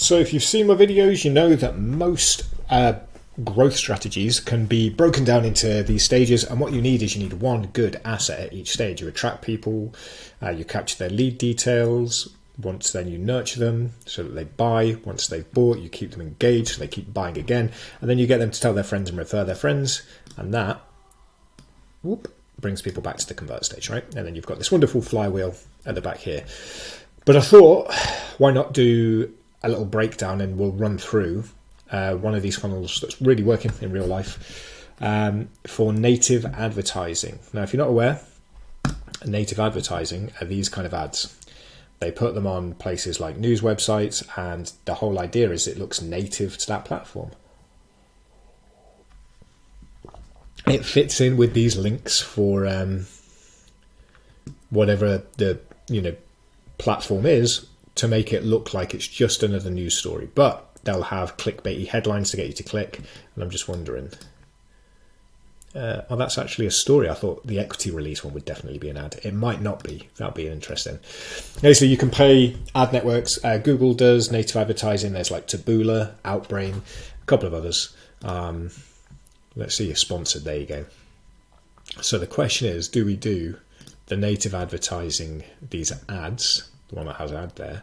So if you've seen my videos, you know that most growth strategies can be broken down into these stages, and what you need is you need one good asset at each stage. You attract people, you capture their lead details. Once then you nurture them so that they buy. Once they've bought, you keep them engaged so they keep buying again, and then you get them to tell their friends and refer their friends, and that brings people back to the convert stage, right? And then you've got this wonderful flywheel at the back here. But I thought, why not do a little breakdown, and we'll run through one of these funnels that's really working in real life for native advertising. Now, if you're not aware, native advertising are these kind of ads. They put them on places like news websites, and the whole idea is it looks native to that platform. It fits in with these links for whatever the platform is, to make it look like it's just another news story. But they'll have clickbaity headlines to get you to click. And I'm just wondering, oh, that's actually a story. I thought the equity release one would definitely be an ad. It might not be. That'll be interesting. Basically, you can pay ad networks. Google does native advertising. There's like Taboola, Outbrain, a couple of others. Let's see, you're sponsored. There you go. So the question is, do we do the native advertising, these ads, the one that has ad there,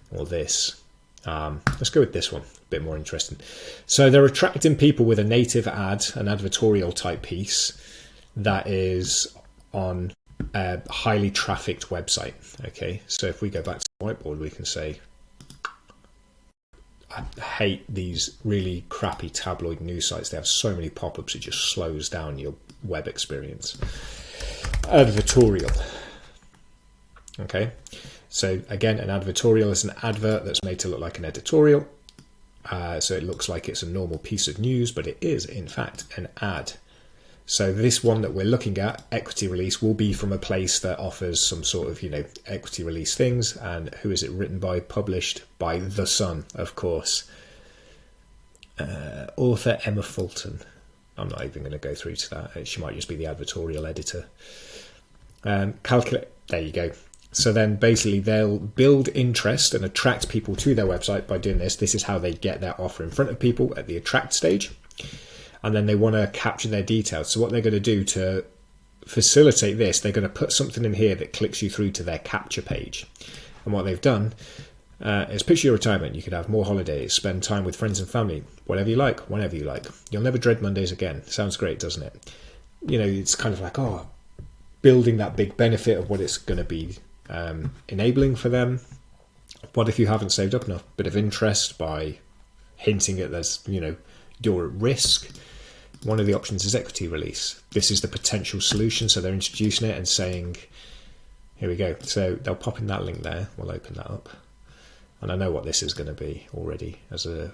or this? Let's go with this one, a bit more interesting. So they're attracting people with a native ad, an advertorial type piece that is on a highly trafficked website. Okay, so if we go back to the whiteboard, we can say, I hate these really crappy tabloid news sites. They have so many pop-ups, it just slows down your web experience. Advertorial. Okay, so again, an advertorial is an advert that's made to look like an editorial. So it looks like it's a normal piece of news, but it is in fact an ad. So this one that we're looking at, equity release, will be from a place that offers some sort of, equity release things. And who is it written by? Published by The Sun, of course. Author Emma Fulton. I'm not even going to go through to that. She might just be the advertorial editor. Calculate. There you go. So then basically they'll build interest and attract people to their website by doing this. This is how they get their offer in front of people at the attract stage. And then they want to capture their details. So what they're going to do to facilitate this, they're going to put something in here that clicks you through to their capture page. And what they've done is picture your retirement. You could have more holidays, spend time with friends and family, whatever you like, whenever you like. You'll never dread Mondays again. Sounds great, doesn't it? It's kind of like, building that big benefit of what it's going to be enabling for them. What if you haven't saved up enough? Bit of interest by hinting at there's, you're at risk. One of the options is equity release. This is the potential solution. So they're introducing it and saying, here we go. So they'll pop in that link there. We'll open that up. And I know what this is going to be already as a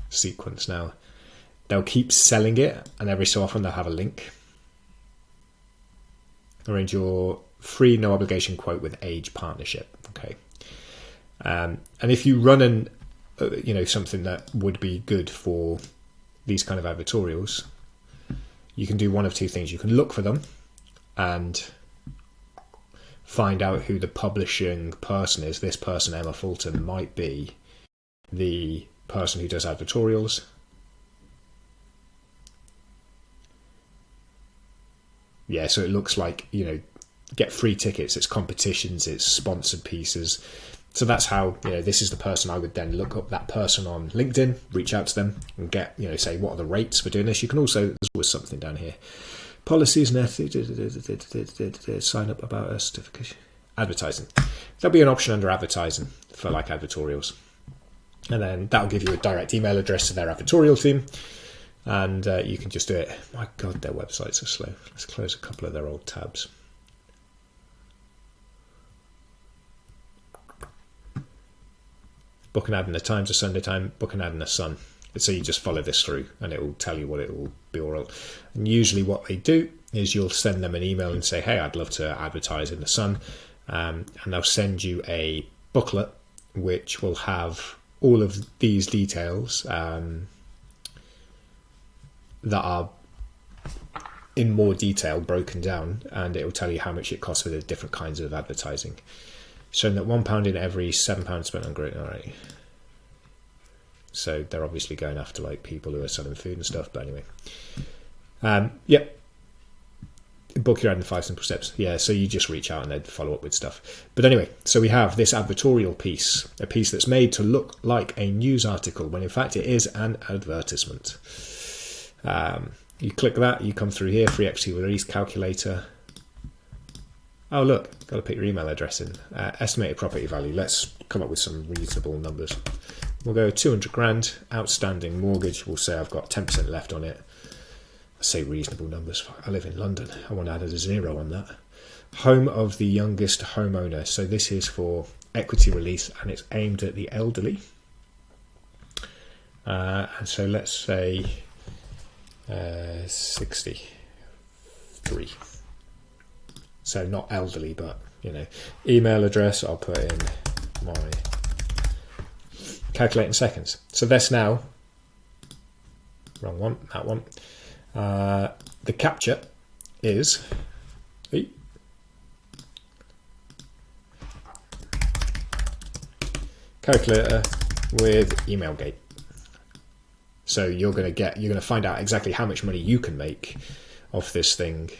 sequence now. They'll keep selling it, and every so often they'll have a link. Arrange your free, no obligation quote with Age partnership. Okay. And if you run something that would be good for these kind of advertorials, you can do one of two things. You can look for them and find out who the publishing person is. This person, Emma Fulton, might be the person who does advertorials. Yeah, so it looks like, get free tickets, it's competitions, it's sponsored pieces. So that's how, this is the person. I would then look up that person on LinkedIn, reach out to them and get, say, what are the rates for doing this? You can also, there's always something down here. Policies and ethics, sign up about a certification. Advertising. There'll be an option under advertising for like advertorials. And then that'll give you a direct email address to their advertorial team. And you can just do it. My God, their websites are slow. Let's close a couple of their old tabs. Book an ad in the Times, a Sunday Time, book an ad in the Sun. So you just follow this through and it will tell you what it will be all. And usually what they do is you'll send them an email and say, hey, I'd love to advertise in the Sun. And they'll send you a booklet which will have all of these details that are in more detail broken down, and it will tell you how much it costs for the different kinds of advertising. showing that £1 in every £7 spent on group. All right. So they're obviously going after like people who are selling food and stuff. But anyway, yep. Book your ad in 5 simple steps. Yeah, so you just reach out and then follow up with stuff. But anyway, so we have this advertorial piece, a piece that's made to look like a news article when in fact it is an advertisement. You click that, you come through here, free equity release calculator. Oh look, got to put your email address in. Estimated property value. Let's come up with some reasonable numbers. We'll go 200 grand, outstanding mortgage. We'll say I've got 10% left on it. I say reasonable numbers. I live in London. I want to add a 0 on that. Home of the youngest homeowner. So this is for equity release and it's aimed at the elderly. And so let's say 63. So not elderly, but you know, email address. I'll put in my calculate in seconds. So that's now wrong one. That one. The capture is calculator with emailgate. So you're going to find out exactly how much money you can make off this thing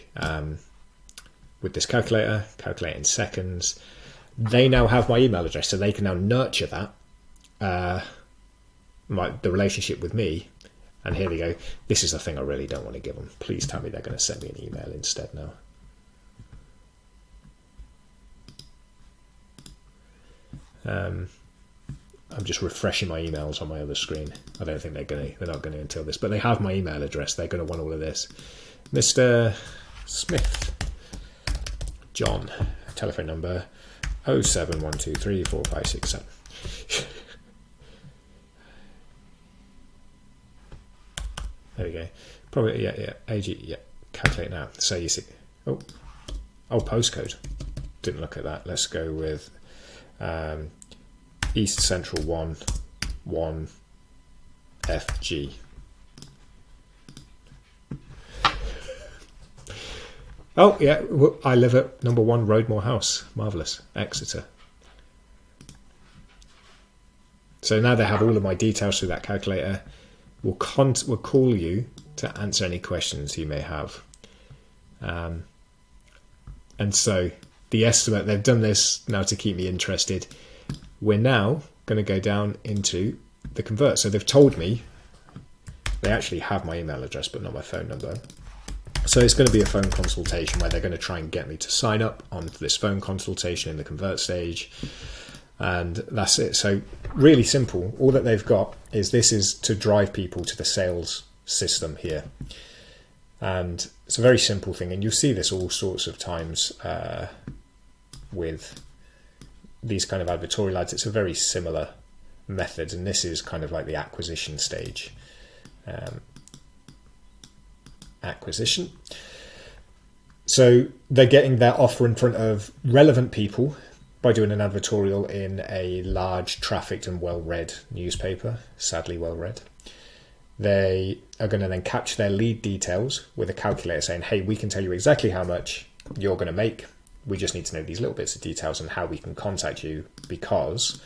with this calculator. Calculate in seconds. They now have my email address, so they can now nurture that the relationship with me. And here we go. This is the thing I really don't want to give them. Please tell me they're going to send me an email instead now. I'm just refreshing my emails on my other screen. I don't think they're not going to until this, but they have my email address. They're going to want all of this. Mr. Smith, John, telephone number 071234567. There we go. Probably, yeah. AG, yeah. Calculate now. So you see, oh, postcode. Didn't look at that. Let's go with East Central 1 FG. Oh yeah, I live at number 1 Roadmore House. Marvellous. Exeter. So now they have all of my details through that calculator. We'll call you to answer any questions you may have. And so the estimate, they've done this now to keep me interested. We're now going to go down into the convert. So they've told me they actually have my email address, but not my phone number. So it's going to be a phone consultation where they're going to try and get me to sign up on this phone consultation in the convert stage. And that's it. So really simple. All that they've got is this is to drive people to the sales system here. And it's a very simple thing. And you'll see this all sorts of times with these kind of advertorial ads. It's a very similar method. And this is kind of like the acquisition stage. Acquisition. So they're getting their offer in front of relevant people by doing an advertorial in a large, trafficked and well-read newspaper, sadly well-read. They are going to then capture their lead details with a calculator saying, hey, we can tell you exactly how much you're going to make. We just need to know these little bits of details and how we can contact you because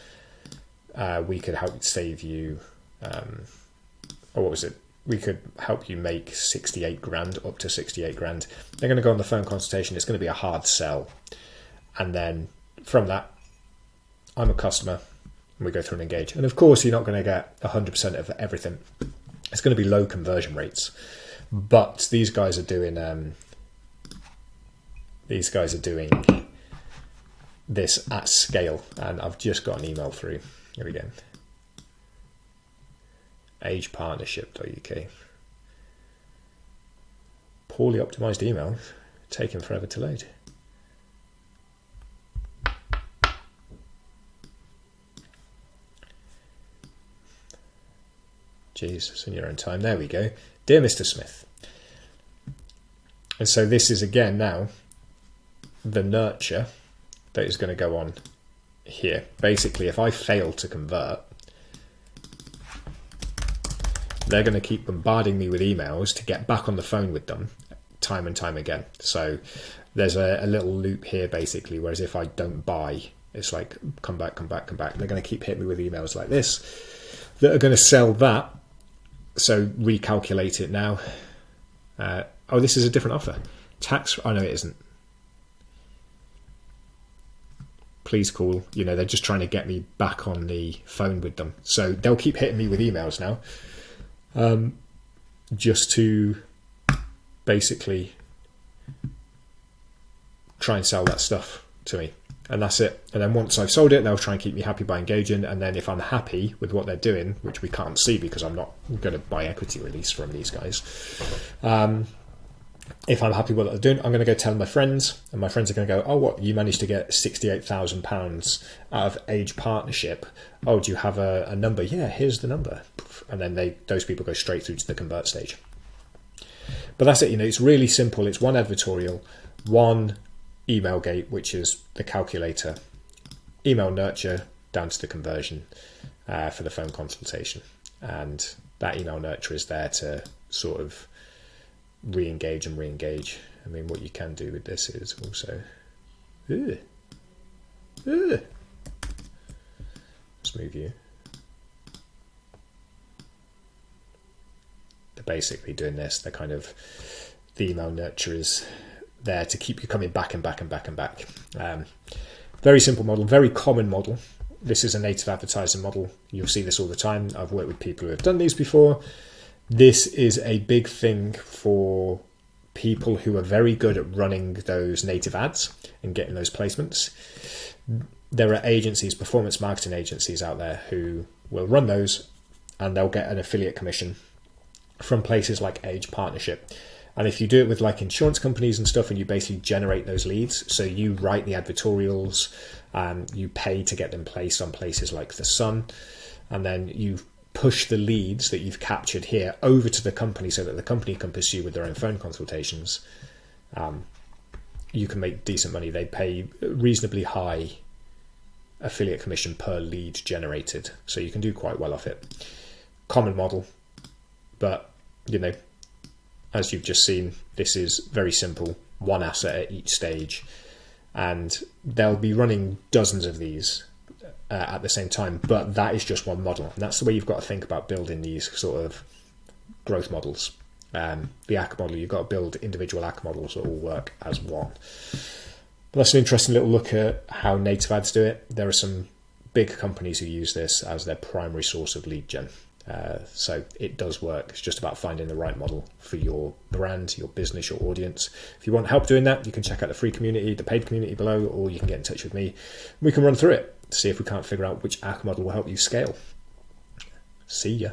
we could help save you, or what was it? We could help you make 68 grand, up to 68 grand. They're going to go on the phone consultation. It's going to be a hard sell. And then from that, I'm a customer and we go through and engage. And of course, you're not going to get 100% of everything. It's going to be low conversion rates. But these guys are doing this at scale. And I've just got an email through. Here we go. agepartnership.uk. Poorly optimized email, taking forever to load. Jesus, in your own time. There we go. Dear Mr. Smith. And so this is again now the nurture that is going to go on here. Basically, if I fail to convert, they're going to keep bombarding me with emails to get back on the phone with them time and time again. So there's a little loop here basically, whereas if I don't buy It's like, come back, come back, come back. They're going to keep hitting me with emails like this that are going to sell that. So recalculate it now. Oh, this is a different offer. Tax, oh no, it isn't. Please call. You know, they're just trying to get me back on the phone with them. So they'll keep hitting me with emails now. Just to basically try and sell that stuff to me. And that's it. And then once I've sold it, they'll try and keep me happy by engaging. And then if I'm happy with what they're doing, which we can't see because I'm not going to buy equity release from these guys. If I'm happy with what they're doing, I'm going to go tell my friends. And my friends are going to go, oh, what? You managed to get £68,000 out of Age Partnership. Oh, do you have a number? Yeah, here's the number. And then those people go straight through to the convert stage. But that's it. You know, it's really simple. It's one advertorial, one email gate, which is the calculator, email nurture down to the conversion for the phone consultation. And that email nurture is there to sort of re-engage and re-engage. I mean, what you can do with this is also let's move you. They're basically doing this. They're kind of, the email nurture is there to keep you coming back and back and back and back. Very simple model, very common model. This is a native advertising model. You'll see this all the time. I've worked with people who have done these before. This is a big thing for people who are very good at running those native ads and getting those placements. There are agencies, performance marketing agencies out there who will run those and they'll get an affiliate commission from places like Age Partnership. And if you do it with like insurance companies and stuff and you basically generate those leads, so you write the advertorials, you pay to get them placed on places like The Sun, and then you push the leads that you've captured here over to the company so that the company can pursue with their own phone consultations, you can make decent money. They pay reasonably high affiliate commission per lead generated, so you can do quite well off it. Common model, but you know, as you've just seen, this is very simple, one asset at each stage, and they'll be running dozens of these at the same time, but that is just one model. And that's the way you've got to think about building these sort of growth models. The ACCER model, you've got to build individual ACCER models that all work as one. But that's an interesting little look at how native ads do it. There are some big companies who use this as their primary source of lead gen. So it does work. It's just about finding the right model for your brand, your business, your audience. If you want help doing that, you can check out the free community, the paid community below, or you can get in touch with me. We can run through it to see if we can't figure out which ACCER model will help you scale. See ya.